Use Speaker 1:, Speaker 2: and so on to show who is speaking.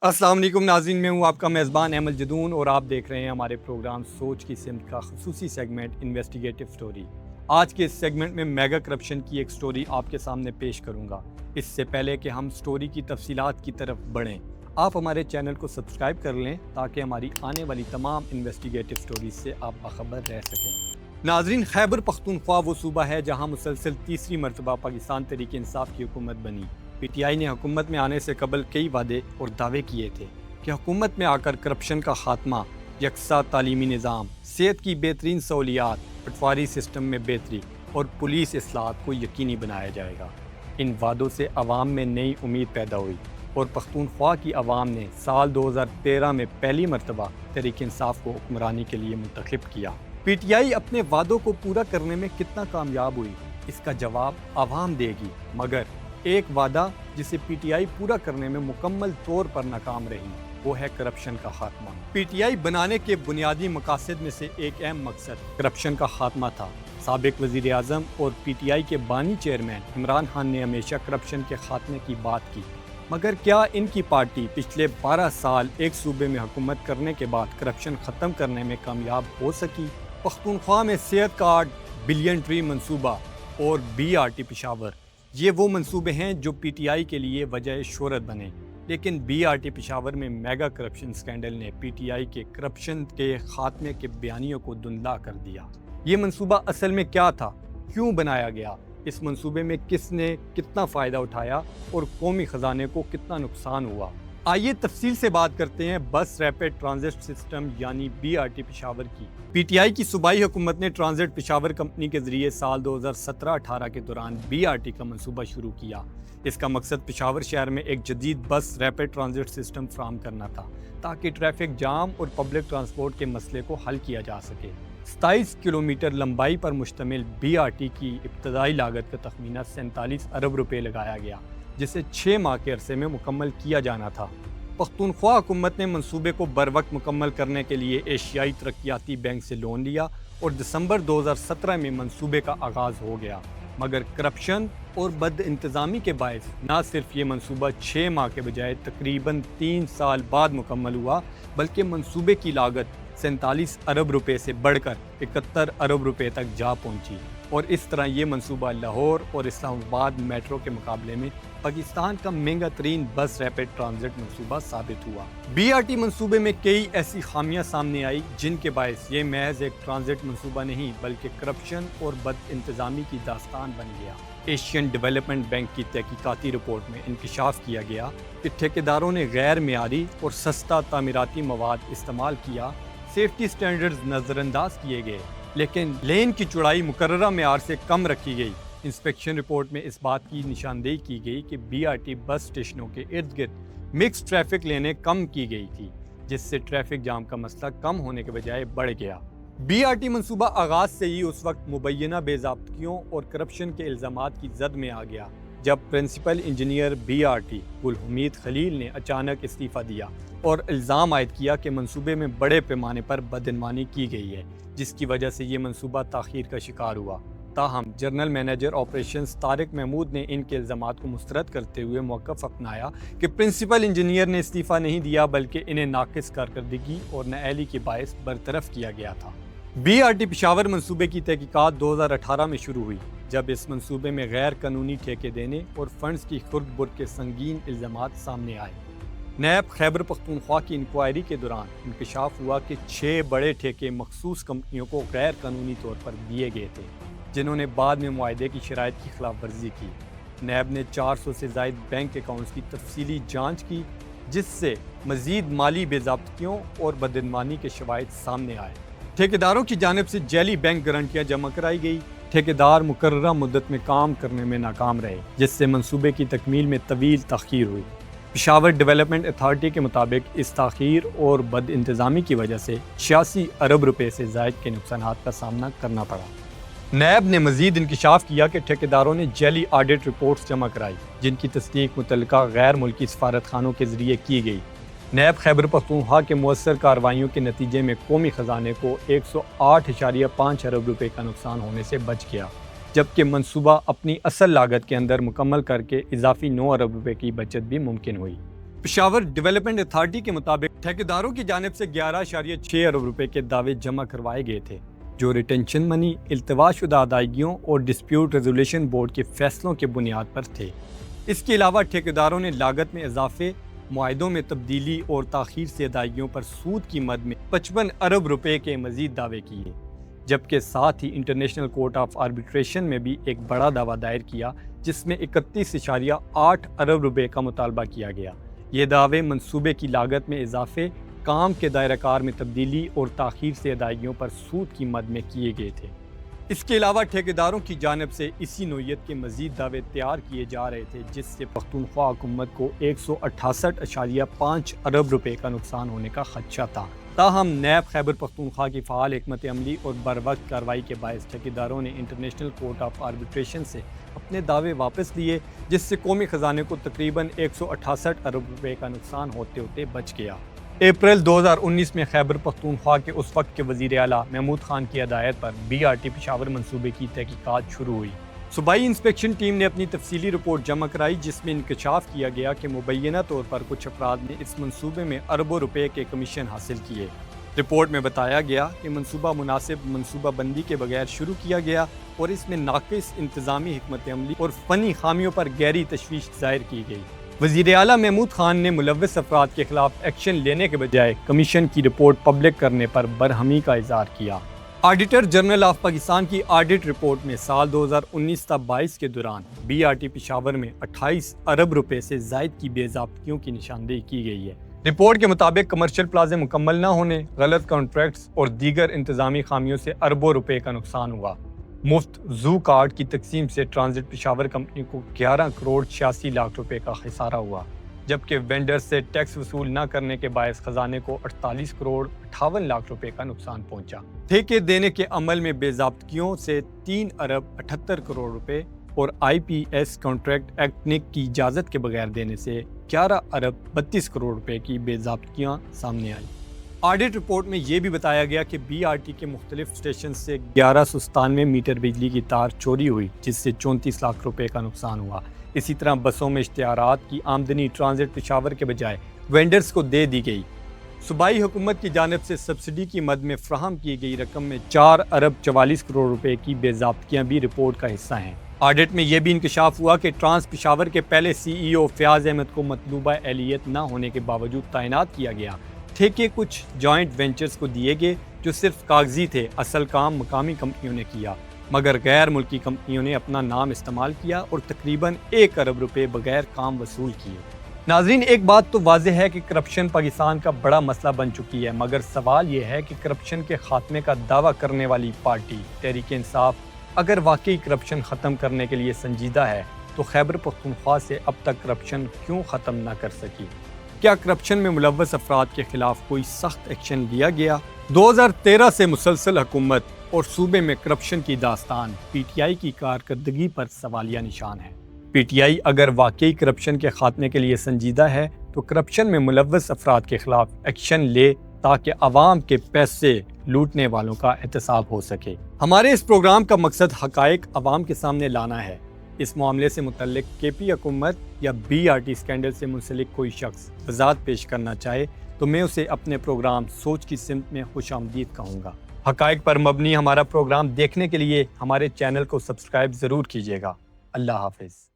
Speaker 1: अस्सलाम वालेकुम नाज़रीन, मैं हूँ आपका मेज़बान अहमद जदून और आप देख रहे हैं हमारे प्रोग्राम सोच की सिमत का ख़ुसूसी सेगमेंट इन्वेस्टिगेटिव स्टोरी। आज के इस सेगमेंट में मेगा करप्शन की एक स्टोरी आपके सामने पेश करूँगा। इससे पहले कि हम स्टोरी की तफसीलात की तरफ बढ़ें, आप हमारे चैनल को सब्सक्राइब कर लें ताकि हमारी आने वाली तमाम इन्वेस्टिगेटिव स्टोरीज से आप बाखबर रह सकें। नाज़रीन, खैबर पख्तूनख्वा वो सूबा है जहाँ मुसलसल तीसरी मरतबा पाकिस्तान तहरीक इंसाफ की हुकूमत बनी। पीटीआई ने हुकूमत में आने से कबल कई वादे और दावे किए थे कि हुकूमत में आकर करप्शन का खात्मा, यकसा तालीमी निज़ाम, सेहत की बेहतरीन सहूलियात, पटवारी सिस्टम में बेहतरी और पुलिस इस्लाहत को यकीनी बनाया जाएगा। इन वादों से अवाम में नई उम्मीद पैदा हुई और पख्तूनख्वा की अवाम ने साल 2013 में पहली मरतबा तहरीक इंसाफ को हुक्मरानी के लिए मुंतखब किया। पीटीआई अपने वादों को पूरा करने में कितना कामयाब हुई, इसका जवाब अवाम देगी, मगर एक वादा जिसे पीटीआई पूरा करने में मुकम्मल तौर पर नाकाम रही, वो है करप्शन का खात्मा। पीटीआई बनाने के बुनियादी मकासद में से एक अहम मकसद करप्शन का खात्मा था। साबिक वज़ीर आज़म और पीटीआई के बानी चेयरमैन इमरान खान ने हमेशा करप्शन के खात्मे की बात की, मगर क्या इनकी पार्टी पिछले 12 साल एक सूबे में हुकूमत करने के बाद करप्शन ख़त्म करने में कामयाब हो सकी? पख्तूनख्वा में सेहत कार्ड, बिलियन ट्री मंसूबा और बीआरटी पेशावर, ये वो मंसूबे हैं जो पीटीआई के लिए वजह शोहरत बने। लेकिन बीआरटी पेशावर में मेगा करप्शन स्कैंडल ने पीटीआई के करप्शन के खात्मे के बयानियों को धुंधला कर दिया। ये मंसूबा असल में क्या था, क्यों बनाया गया, इस मंसूबे में किसने कितना फ़ायदा उठाया और कौमी ख़जाने को कितना नुकसान हुआ? आइए तफसील से बात करते हैं बस रैपिड ट्रांजिट सिस्टम यानी बीआरटी पेशावर की। पीटीआई की सूबाई हुकूमत ने ट्रांजिट पेशावर कंपनी के जरिए साल 2017-18 के दौरान बीआरटी का मंसूबा शुरू किया। इसका मकसद पेशावर शहर में एक जदीद बस रैपिड ट्रांजिट सिस्टम फ्राहम करना था ताकि ट्रैफिक जाम और पब्लिक ट्रांसपोर्ट के मसले को हल किया जा सके। 27 किलोमीटर लंबाई पर मुश्तमिल बीआरटी की इब्तदाई लागत का तखमीना 47 अरब रुपये लगाया गया, जिसे 6 माह के अरसे में मुकम्मल किया जाना था। पख्तूनख्वा हुकूमत ने मंसूबे को बर वक्त मुकम्मल करने के लिए एशियाई तरक्याती बैंक से लोन लिया और दिसंबर 2017 में मंसूबे का आगाज़ हो गया, मगर करप्शन और बद इंतज़ामी के बायस न सिर्फ ये मंसूबा 6 माह के बजाय तकरीबन 3 साल बाद मुकम्मल हुआ, बल्कि मंसूबे की लागत 47 अरब रुपये से बढ़कर 71 अरब रुपये तक जा पहुंची और इस तरह ये मंसूबा लाहौर और इस्लामाबाद मेट्रो के मुकाबले में पाकिस्तान का महंगा तरीन बस रैपिड ट्रांजिट मंसूबा साबित हुआ। बीआरटी मंसूबे में कई ऐसी खामियां सामने आई जिनके बायस ये महज एक ट्रांजिट मंसूबा नहीं बल्कि करप्शन और बद इंतज़ामी की दास्तान बन गया। एशियन डेवलपमेंट बैंक की तहकीकाती रिपोर्ट में इंकशाफ किया गया कि ठेकेदारों ने गैर मेयारी और सस्ता तामीराती मवाद इस्तेमाल किया, सेफ्टी स्टैंडर्ड्स नज़रअंदाज किए गए, लेकिन लेन की चौड़ाई मुकर्ररा मेयार से कम रखी गई। इंस्पेक्शन रिपोर्ट में इस बात की निशानदेही की गई कि बीआरटी बस स्टेशनों के इर्द गिर्द मिक्स ट्रैफिक लेने कम की गई थी, जिससे ट्रैफिक जाम का मसला कम होने के बजाय बढ़ गया। बीआरटी मंसूबा आगाज से ही उस वक्त मुबैना बेज़ाब्तियों और करप्शन के इल्ज़ामात की जद में आ गया जब प्रिंसिपल इंजीनियर बीआरटी गुल हमीद खलील ने अचानक इस्तीफ़ा दिया और इल्ज़ाम आयद किया कि मंसूबे में बड़े पैमाने पर बदइनवानी की गई है, जिसकी वजह से ये मंसूबा ताख़ीर का शिकार हुआ। ताहम general manager operations Tariq Mahmood ने इनके इल्ज़ामात को मुस्तरद करते हुए मौक़िफ़ अपनाया कि प्रिंसिपल इंजीनियर ने इस्तीफ़ा नहीं दिया बल्कि इन्हें नाक़िस कारकर्दगी और नाअहली के बायस बरतरफ किया गया था। बीआरटी पेशावर मंसूबे की तहकीकात 2018 में शुरू हुई, जब इस मंसूबे में गैर कानूनी ठेके देने और फंड्स की खुर्द-बुर्द के संगीन इल्ज़ामात सामने आए। नैब खैबर पख्तूनख्वा की इंक्वायरी के दौरान इंकशाफ हुआ कि 6 बड़े ठेके मखसूस कंपनियों को गैर कानूनी तौर पर दिए गए थे, जिन्होंने बाद में मुआहदे की शराइत की खिलाफ वर्जी की। नैब ने 400 से ज़ायद बैंक अकाउंट्स की तफसीली जाँच की, जिससे मज़ीद माली बेज़ाब्तियों और बदइनवानी के शवाहिद सामने आए। ठेकेदारों की जानिब से जैली बैंक गारंटियाँ जमा कराई गई। ठेकेदार मुकर्ररा मुद्दत में काम करने में नाकाम रहे, जिससे मंसूबे की तकमील में तवील ताख़ीर हुई। पेशावर डेवलपमेंट अथॉरिटी के मुताबिक इस ताख़ीर और बद इंतज़ामी की वजह से 86 अरब रुपये से ज़ायद के नुकसानात का सामना करना पड़ा। नैब ने मज़ीद इंकशाफ किया कि ठेकेदारों ने जैली ऑडिट रिपोर्ट्स जमा कराई, जिनकी तस्दीक मुतल्लिका गैर मुल्की सफारत खानों के ज़रिए की गई। नैब खैबर पख्तूनख्वा के मुअस्सर कार्रवाइयों के नतीजे में कौमी ख़जाने को 108.5 अरब रुपये का नुकसान होने से बच गया, जबकि मंसूबा अपनी असल लागत के अंदर मुकम्मल करके इजाफी 9 अरब रुपये की बचत भी मुमकिन हुई। پشاور ڈیولپمنٹ اتھارٹی کے مطابق ٹھیکیداروں کی جانب سے 11.6 ارب روپے کے دعوے جمع کروائے گئے تھے، جو ریٹینشن منی، التوا شدہ ادائیگیوں اور ڈسپیوٹ ریزولیشن بورڈ کے فیصلوں کے بنیاد پر تھے۔ اس کے علاوہ ٹھیکیداروں نے لاگت میں اضافے، معاہدوں میں تبدیلی اور تاخیر سے ادائیگیوں پر سود کی مد میں 55 ارب روپے کے مزید دعوے کیے، جبکہ ساتھ ہی انٹرنیشنل کورٹ آف آربیٹریشن میں بھی ایک بڑا دعویٰ دائر کیا جس میں 31.8 ارب روپے کا مطالبہ کیا گیا۔ یہ دعوے منصوبے کی لاگت میں اضافے، کام کے دائرہ کار میں تبدیلی اور تاخیر سے ادائیگیوں پر سود کی مد میں کیے گئے تھے۔ اس کے علاوہ ٹھیکیداروں کی جانب سے اسی نوعیت کے مزید دعوے تیار کیے جا رہے تھے، جس سے پختونخوا حکومت کو 168.5 ارب روپے کا نقصان ہونے کا خدشہ تھا۔ تاہم نیب خیبر پختونخوا کی فعال حکمت عملی اور بروقت کارروائی کے باعث ٹھیکیداروں نے انٹرنیشنل کورٹ آف آربیٹریشن سے اپنے دعوے واپس لیے، جس سے قومی خزانے کو تقریباً 168 ارب روپے کا نقصان ہوتے ہوتے بچ گیا۔ اپریل 2019 میں خیبر پختونخوا کے اس وقت کے وزیر اعلیٰ محمود خان کی ہدایت پر BRT پشاور منصوبے کی تحقیقات شروع ہوئی۔ صوبائی انسپیکشن ٹیم نے اپنی تفصیلی رپورٹ جمع کرائی، جس میں انکشاف کیا گیا کہ مبینہ طور پر کچھ افراد نے اس منصوبے میں اربوں روپے کے کمیشن حاصل کیے۔ رپورٹ میں بتایا گیا کہ منصوبہ مناسب منصوبہ بندی کے بغیر شروع کیا گیا اور اس میں ناقص انتظامی حکمت عملی اور فنی خامیوں پر گہری تشویش ظاہر کی گئی۔ وزیر اعلیٰ محمود خان نے ملوث افراد کے خلاف ایکشن لینے کے بجائے کمیشن کی رپورٹ پبلک کرنے پر برہمی کا اظہار کیا۔ آڈیٹر جنرل آف پاکستان کی آڈٹ رپورٹ میں سال 2019-22 کے دوران BRT پشاور میں 28 ارب روپے سے زائد کی بے ضابطگیوں کی نشاندہی کی گئی ہے۔ رپورٹ کے مطابق کمرشل پلازے مکمل نہ ہونے، غلط کانٹریکٹس اور دیگر انتظامی خامیوں سے اربوں روپے کا نقصان ہوا۔ مفت زو کارڈ کی تقسیم سے ٹرانزٹ پشاور کمپنی کو 11 کروڑ 86 لاکھ روپے کا خسارہ ہوا، جبکہ وینڈر سے ٹیکس وصول نہ کرنے کے باعث خزانے کو 48 کروڑ 58 لاکھ روپے کا نقصان پہنچا۔ ٹھیکے دینے کے عمل میں بے ضابطگیوں سے 3 ارب 78 کروڑ روپے اور IPS کانٹریکٹ ایکٹ کی اجازت کے بغیر دینے سے 11 ارب 32 کروڑ روپے کی بے ضابطگیاں سامنے آئیں۔ آڈٹ رپورٹ میں یہ بھی بتایا گیا کہ BRT کے مختلف اسٹیشن سے 1197 میٹر بجلی کی تار چوری ہوئی، جس سے 34 لاکھ روپے کا نقصان ہوا۔ اسی طرح بسوں میں اشتہارات کی آمدنی ٹرانزٹ پشاور کے بجائے وینڈرز کو دے دی گئی۔ صوبائی حکومت کی جانب سے سبسڈی کی مد میں فراہم کی گئی رقم میں 4 ارب 44 کروڑ روپے کی بے ضابطگیاں بھی رپورٹ کا حصہ ہیں۔ آڈٹ میں یہ بھی انکشاف ہوا کہ ٹرانس پشاور کے پہلے CEO فیاض احمد کو مطلوبہ اہلیت نہ ہونے کے باوجود تعینات کیا گیا۔ ٹھیکے کچھ جوائنٹ وینچرز کو دیے گئے جو صرف کاغذی تھے، اصل کام مقامی کمپنیوں نے کیا، مگر غیر ملکی کمپنیوں نے اپنا نام استعمال کیا اور تقریباً 1 ارب روپے بغیر کام وصول کیے۔ ناظرین، ایک بات تو واضح ہے کہ کرپشن پاکستان کا بڑا مسئلہ بن چکی ہے، مگر سوال یہ ہے کہ کرپشن کے خاتمے کا دعویٰ کرنے والی پارٹی تحریک انصاف اگر واقعی کرپشن ختم کرنے کے لیے سنجیدہ ہے تو خیبر پختونخوا سے اب تک کرپشن کیوں ختم نہ کر سکی؟ کیا کرپشن میں ملوث افراد کے خلاف کوئی سخت ایکشن لیا گیا؟ 2013 سے مسلسل حکومت اور صوبے میں کرپشن کی داستان PTI کی کارکردگی پر سوالیہ نشان ہے۔ PTI اگر واقعی کرپشن کے خاتمے کے لیے سنجیدہ ہے تو کرپشن میں ملوث افراد کے خلاف ایکشن لے تاکہ عوام کے پیسے لوٹنے والوں کا احتساب ہو سکے۔ ہمارے اس پروگرام کا مقصد حقائق عوام کے سامنے لانا ہے۔ اس معاملے سے متعلق KP حکومت یا BRT اسکینڈل سے منسلک کوئی شخص وضاحت پیش کرنا چاہے تو میں اسے اپنے پروگرام سوچ کی سمت میں خوش آمدید کہوں گا۔ حقائق پر مبنی ہمارا پروگرام دیکھنے کے لیے ہمارے چینل کو سبسکرائب ضرور کیجیے گا۔ اللہ حافظ۔